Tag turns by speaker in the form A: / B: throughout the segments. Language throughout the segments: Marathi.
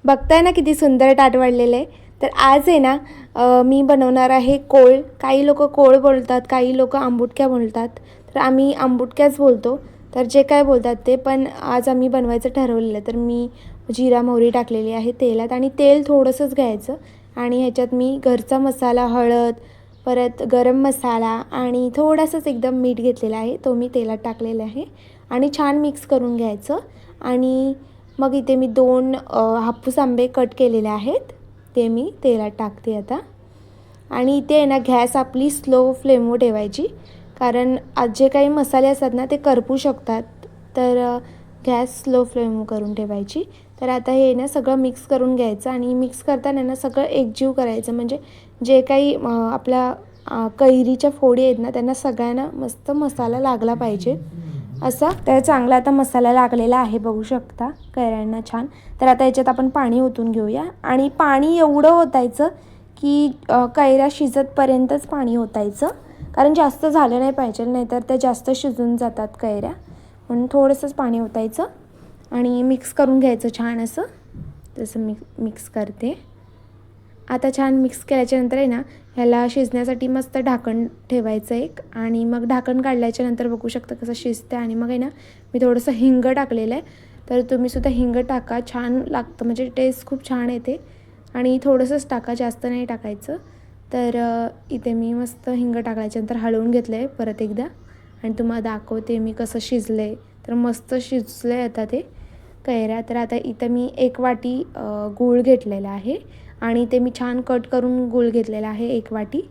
A: बघताय ना किती सुंदर ताट वाढलेलं आहे. तर आज आहे ना मी बनवणार आहे कोळ. काही लोक कोळ बोलतात, काही लोक आंबुटक्या बोलतात. तर आम्ही आंबुटक्याच बोलतो. तर जे काय बोलतात ते, पण आज आम्ही बनवायचं ठरवलेलं. तर मी जिरा मोहरी टाकलेली आहे तेलात आणि तेल थोडंसंच घ्यायचं आणि ह्याच्यात मी घरचा मसाला, हळद, परत गरम मसाला आणि थोडासाच एकदम मीठ घेतलेला आहे, तो मी तेलात टाकलेला आहे आणि छान मिक्स करून घ्यायचं. आणि मग इथे मी 2 हापूस आंबे कट केलेले आहेत, ते मी तेलात टाकते आता. आणि इथे आहे ना गॅस आपली स्लो फ्लेमवर ठेवायची, कारण आज जे काही मसाले असतात ना ते करपू शकतात. तर गॅस स्लो फ्लेम करून ठेवायची. तर आता हे ना सगळं मिक्स करून घ्यायचं आणि मिक्स करताना ना सगळं एकजीव करायचं, म्हणजे जे काही आपल्या कैरीच्या फोडी आहेत ना त्यांना सगळ्यांना मस्त मसाला लागला पाहिजे असा. तर चांगला आता मसाला लागलेला आहे, बघू शकता कैऱ्यांना छान. तर आता याच्यात आपण पाणी ओतून घेऊया आणि पाणी एवढं ओतायचं की कैऱ्या शिजतपर्यंतच पाणी ओतायचं, कारण जास्त झालं नाही पाहिजे, नाहीतर त्या जास्त शिजून जातात कैऱ्या. म्हणून थोडंसंच पाणी ओतायचं आणि मिक्स करून घ्यायचं छान असं. तसं मिक्स करते आता. छान मिक्स केल्याच्यानंतर आहे ना ह्याला शिजण्यासाठी मस्त ढाकण ठेवायचं एक, आणि मग ढाकण काढल्याच्यानंतर बघू शकता कसं शिजतं. आणि मग आहे ना मी थोडंसं हिंग टाकलेलं आहे, तर तुम्हीसुद्धा हिंग टाका, छान लागतं, म्हणजे टेस्ट खूप छान येते. आणि थोडंसंच टाका, जास्त नाही टाकायचं. तर इथे मी मस्त हिंग टाकल्याच्यानंतर हलवून घेतलं आहे परत एकदा आणि तुम्हाला दाखवते मी कसं शिजलं आहे. तर मस्त शिजलं आहे आता ते कैऱ्या. तर आता इथं मी 1 वाटी गूळ घेतलेला आहे आणि ते मी छान कट करून गूळ घेतलेला आहे 1 वाटी.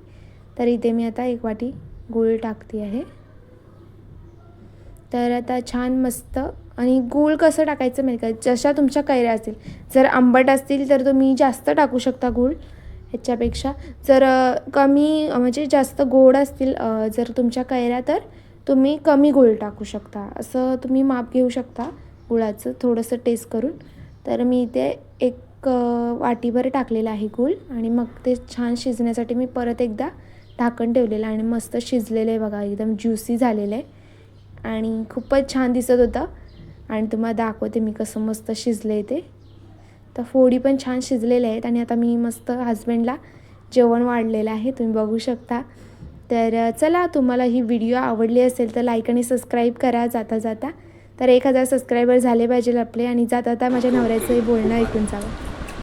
A: तर इथे मी आता 1 वाटी गूळ टाकते आहे. तर आता छान मस्त. आणि गूळ कसं टाकायचं माहिती का, जशा तुमच्या कैऱ्या असतील, जर आंबट असतील तर तुम्ही जास्त टाकू शकता गूळ ह्याच्यापेक्षा. जर कमी म्हणजे जास्त गोड असतील जर तुमच्या कैऱ्या, तर तुम्ही कमी गूळ टाकू शकता. असं तुम्ही माप घेऊ शकता गुळाचं थोडंसं टेस्ट करून. तर मी इथे 1 वाटीभर टाकलेलं आहे गूळ आणि मग ते छान शिजण्यासाठी मी परत एकदा ढाकण ठेवलेलं आणि मस्त शिजलेलं आहे बघा, एकदम ज्युसी झालेलं आहे आणि खूपच छान दिसत होतं. आणि तुम्हाला दाखवते मी कसं मस्त शिजलं आहे ते. तर फोडी पण छान शिजलेल्या आहेत आणि आता मी मस्त हजबंडला जेवण वाढलेलं आहे, तुम्ही बघू शकता. तर चला, तुम्हाला ही व्हिडिओ आवडली असेल तर लाईक आणि सबस्क्राईब करा जाता जाता. तर 1000 सबस्क्रायबर झाले पाहिजे आपले, आणि जाता जाता माझ्या नवऱ्याचंही बोलणं ऐकून जावं.